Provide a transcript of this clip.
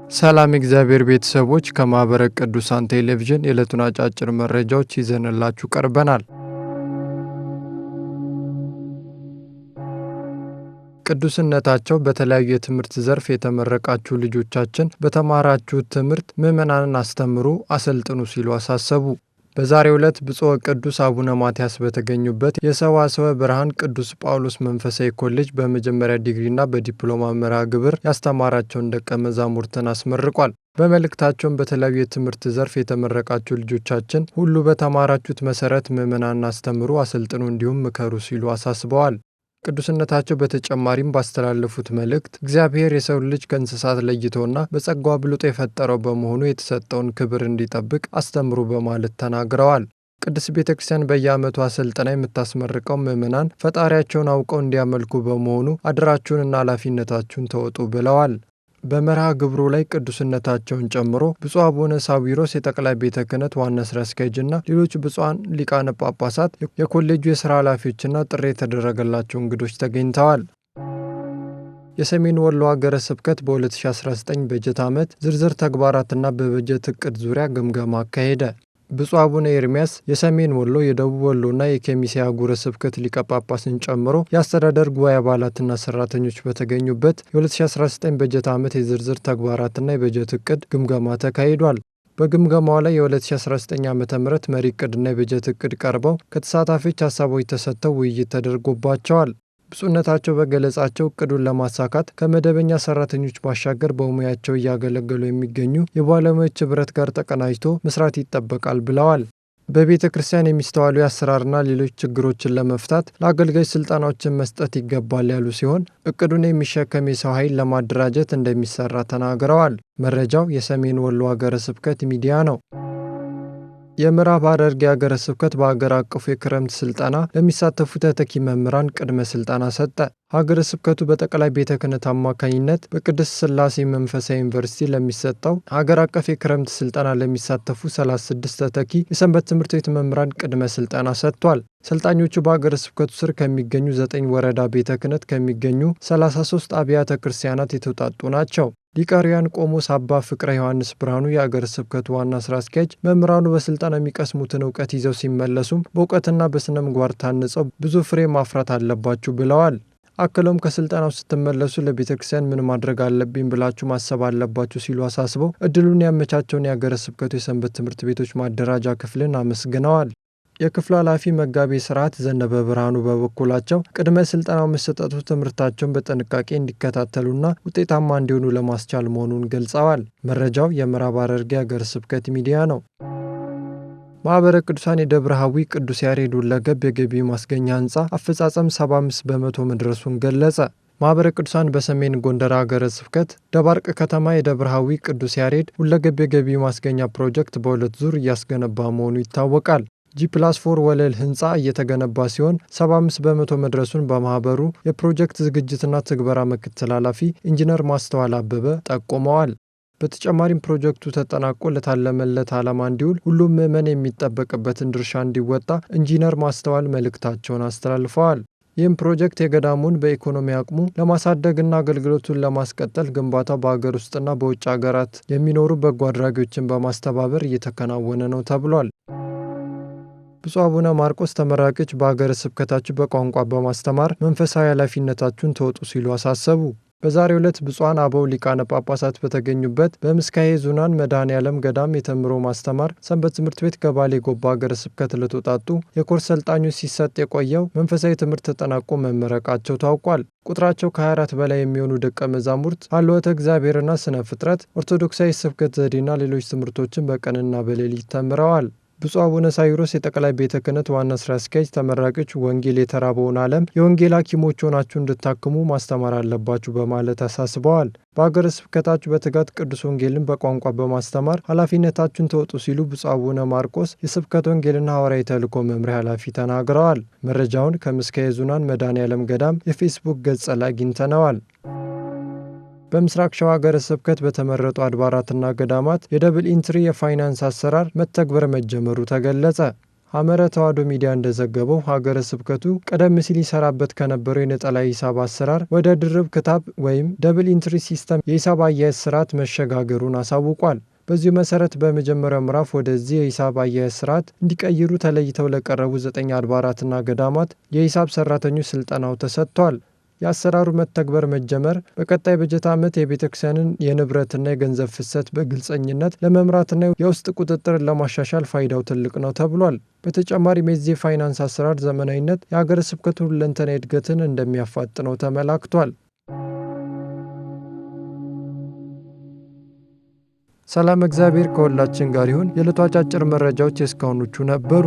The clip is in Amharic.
ሰላም እግዚአብሔር ቤተሰቦች ከማህበረ ቅዱሳን ቴሌቪዥን የዕለቱን አጫጭር መረጃዎች ይዘንላችሁ ቀርበናል። ቅዱስነታቸው በተለያዩ የትምህርት ዘርፍ የተመረቃችሁ ልጆቻችን በተማራችሁት ትምህርት ምዕመናንን አስተምሩ፣ አሰልጥኑ ሲሉ አሳሰቡ። በዛሬው ዕለት ብፁዕ ቅዱስ አቡነ ማትያስ በተገኙበት የሰዋስወ ብርሃን ቅዱስ ጳውሎስ መንፈሳዊ ኮሌጅ በመጀመሪያ ዲግሪና በዲፕሎማ መርሃ ግብር ያስተማራቸውን ደቀ መዛሙርትን አስመርቋል። በመልእክታቸውም በተለያዩ የትምህርት ዘርፍ የተመረቃችሁ ልጆቻችን ሁሉ በተማራችሁት መሰረት ምዕመናንን አስተምሩ፣ አሰልጥኑ እንዲሁም ምከሩ ሲሉ አሳስበዋል። ቅዱስነታቸው በተጨማሪም ባስተላለፉት መልእክት እግዚአብሔር የሰው ልጅ ከእንስሳት ለይቶና በጸጋው አብልጦ የፈጠረው በመሆኑ የተሰጠውን ክብር እንዲጠብቅ አስተምሩ በማለት ተናግረዋል። ቅድስት ቤተ ክርስቲያን በየዓመቱ አሰልጥና የምታስመርቀው ምዕመናን ፈጣሪያቸውን አውቀው እንዲያመልኩ በመሆኑ አደራችሁንና ኃላፊነታችሁን ተወጡ ብለዋል። በመርሃ ግብሩ ላይ ቅዱስነታቸውን ጨምሮ ብፁዕ አቡነ ሳዊሮስ የጠቅላይ ቤተ ክህነት ዋና ስራ አስኪያጅና ሌሎች ብፁዓን ሊቃነ ጳጳሳት፣ የኮሌጁ የሥራ ኃላፊዎችና ጥሪ የተደረገላቸው እንግዶች ተገኝተዋል። የሰሜን ወሎ ሀገረ ስብከት በ2019 በጀት ዓመት ዝርዝር ተግባራትና በበጀት ዕቅድ ዙሪያ ግምገማ አካሄደ። ብፁዕ አቡነ ኤርምያስ የሰሜን ወሎ፣ የደቡብ ወሎና የኬሚሴ አህጉረ ስብከት ሊቀ ጳጳስን ጨምሮ የአስተዳደር ጉባኤ አባላትና ሰራተኞች በተገኙበት የ2019 በጀት ዓመት የዝርዝር ተግባራትና የበጀት ዕቅድ ግምገማ ተካሂዷል። በግምገማው ላይ የ2019 ዓ.ም መሪ ዕቅድና የበጀት ዕቅድ ቀርበው ከተሳታፊዎች ሀሳቦች ተሰጥተው ውይይት ተደርጎባቸዋል። ብፁዕነታቸው በገለጻቸው ዕቅዱን ለማሳካት ከመደበኛ ሰራተኞች ባሻገር በሙያቸው እያገለገሉ የሚገኙ የባለሙያዎች ኅብረት ጋር ተቀናጅቶ መስራት ይጠበቃል ብለዋል። በቤተ ክርስቲያን የሚስተዋሉ የአሰራርና ሌሎች ችግሮችን ለመፍታት ለአገልጋይ ስልጠናዎችን መስጠት ይገባል ያሉ ሲሆን ዕቅዱን የሚሸከም የሰው ኃይል ለማደራጀት እንደሚሰራ ተናግረዋል። መረጃው የሰሜን ወሎ ሀገረ ስብከት ሚዲያ ነው። የምዕራብ ሐረርጌ ሀገረ ስብከት በሀገር አቀፉ የክረምት ስልጠና ለሚሳተፉ ተተኪ መምህራን ቅድመ ስልጠና ሰጠ። ሀገረ ስብከቱ በጠቅላይ ቤተ ክህነት አማካኝነት በቅድስት ሥላሴ መንፈሳዊ ዩኒቨርሲቲ ለሚሰጠው ሀገር አቀፍ የክረምት ስልጠና ለሚሳተፉ 36 ተተኪ የሰንበት ትምህርት ቤት መምህራን ቅድመ ስልጠና ሰጥቷል። ሰልጣኞቹ በሀገረ ስብከቱ ስር ከሚገኙ 9 ወረዳ ቤተ ክህነት ከሚገኙ 33 አብያተ ክርስቲያናት የተውጣጡ ናቸው። ሊቀ ኅሩያን ቆሞስ አባ ፍቅረ ዮሐንስ ብርሃኑ የአገረ ስብከቱ ዋና ስራ አስኪያጅ መምህራኑ በስልጠና የሚቀስሙትን እውቀት ይዘው ሲመለሱም በእውቀትና በስነ ምግባር ታንጸው ብዙ ፍሬ ማፍራት አለባችሁ ብለዋል። አክለውም ከስልጠናው ስትመለሱ ለቤተ ክርስቲያን ምን ማድረግ አለብኝ ብላችሁ ማሰብ አለባችሁ ሲሉ አሳስበው እድሉን ያመቻቸውን የአገረ ስብከቱ የሰንበት ትምህርት ቤቶች ማደራጃ ክፍልን አመስግነዋል። የክፍሉ ኃላፊ መጋቤ ሥርዓት ዘነበ ብርሃኑ በበኩላቸው ቅድመ ስልጠናው መሰጠቱ ትምህርታቸውን በጥንቃቄ እንዲከታተሉና ውጤታማ እንዲሆኑ ለማስቻል መሆኑን ገልጸዋል። መረጃው የምዕራብ ሐረርጌ ሀገረ ስብከት ሚዲያ ነው። ማህበረ ቅዱሳን የደብረ ሐዊ ቅዱስ ያሬድ ሁለገብ የገቢ ማስገኛ ህንፃ አፈጻጸም 75 በመቶ መድረሱን ገለጸ። ማህበረ ቅዱሳን በሰሜን ጎንደር ሀገረ ስብከት ደባርቅ ከተማ የደብረ ሐዊ ቅዱስ ያሬድ ሁለገብ የገቢ ማስገኛ ፕሮጀክት በሁለት ዙር እያስገነባ መሆኑ ይታወቃል። G+4 ወለል ህንፃ እየተገነባ ሲሆን 75 በመቶ መድረሱን በማህበሩ የፕሮጀክት ዝግጅትና ትግበራ ምክትል ኃላፊ ኢንጂነር ማስተዋል አበበ ጠቁመዋል። በተጨማሪም ፕሮጀክቱ ተጠናቆ ለታለመለት ዓላማ እንዲውል ሁሉም ምዕመን የሚጠበቅበትን ድርሻ እንዲወጣ ኢንጂነር ማስተዋል መልእክታቸውን አስተላልፈዋል። ይህም ፕሮጀክት የገዳሙን በኢኮኖሚ አቅሙ ለማሳደግና አገልግሎቱን ለማስቀጠል ግንባታው በሀገር ውስጥና በውጭ ሀገራት የሚኖሩ በጎ አድራጊዎችን በማስተባበር እየተከናወነ ነው ተብሏል። ብፁዕ አቡነ ማርቆስ ተመራቂዎች በሀገረ ስብከታችሁ በቋንቋ በማስተማር መንፈሳዊ ኃላፊነታችሁን ተወጡ ሲሉ አሳሰቡ። በዛሬው ዕለት ብፁዓን አበው ሊቃነ ጳጳሳት በተገኙበት በምስካየ ኅዙናን መድኃኔዓለም ገዳም የተምሮ ማስተማር ሰንበት ትምህርት ቤት ከባሌ ጎባ ሀገረ ስብከት ለተውጣጡ የኮርስ ሰልጣኞች ሲሰጥ የቆየው መንፈሳዊ ትምህርት ተጠናቆ መመረቃቸው ታውቋል። ቁጥራቸው ከ24 በላይ የሚሆኑ ደቀ መዛሙርት ሀልወተ እግዚአብሔርና ስነ ፍጥረት፣ ኦርቶዶክሳዊ ስብከተ ዘዴና ሌሎች ትምህርቶችን በቀንና በሌሊት ተምረዋል። ብፁዕ አቡነ ሳዊሮስ የጠቅላይ ቤተ ክህነት ዋና ስራ አስኪያጅ ተመራቂዎች ወንጌል የተራበውን ዓለም የወንጌል ሐኪሞች ሆናችሁ እንድታክሙ ማስተማር አለባችሁ በማለት አሳስበዋል። በሀገረ ስብከታችሁ በትጋት ቅዱስ ወንጌልን በቋንቋ በማስተማር ኃላፊነታችሁን ተወጡ ሲሉ ብፁዕ አቡነ ማርቆስ የስብከተ ወንጌልና ሐዋርያዊ ተልእኮ መምሪያ ኃላፊ ተናግረዋል። መረጃውን ከምስካየ ኅዙናን መድኃኔዓለም ገዳም የፌስቡክ ገጽ ላይ አግኝተነዋል። በምስራቅ ሸዋ ሀገረ ስብከት በተመረጡ አድባራትና ገዳማት የደብል ኢንትሪ የፋይናንስ አሰራር መተግበር መጀመሩ ተገለጸ። ሐመረ ተዋሕዶ ሚዲያ እንደዘገበው ሀገረ ስብከቱ ቀደም ሲል ይሰራበት ከነበረው የነጠላ ሂሳብ አሰራር ወደ ድርብ ክታብ ወይም ደብል ኢንትሪ ሲስተም የሂሳብ አያያዝ ስርዓት መሸጋገሩን አሳውቋል። በዚሁ መሰረት በመጀመሪያው ምዕራፍ ወደዚህ የሂሳብ አያያዝ ስርዓት እንዲቀይሩ ተለይተው ለቀረቡ 9 አድባራትና ገዳማት የሂሳብ ሰራተኞች ስልጠናው ተሰጥቷል። የአሰራሩ መተግበር መጀመር በቀጣይ በጀት ዓመት የቤተክርስቲያንን የንብረትና የገንዘብ ፍሰት በግልጸኝነት ለመምራትና የውስጥ ቁጥጥርን ለማሻሻል ፋይዳው ትልቅ ነው ተብሏል። በተጨማሪም የዚህ የፋይናንስ አሰራር ዘመናዊነት የሀገረ ስብከቱ ሁለንተናዊ እድገትን እንደሚያፋጥነው ተመላክቷል። ሰላም እግዚአብሔር ከሁላችን ጋር ይሁን። የዕለቱ አጫጭር መረጃዎች የእስካሁኖቹ ነበሩ።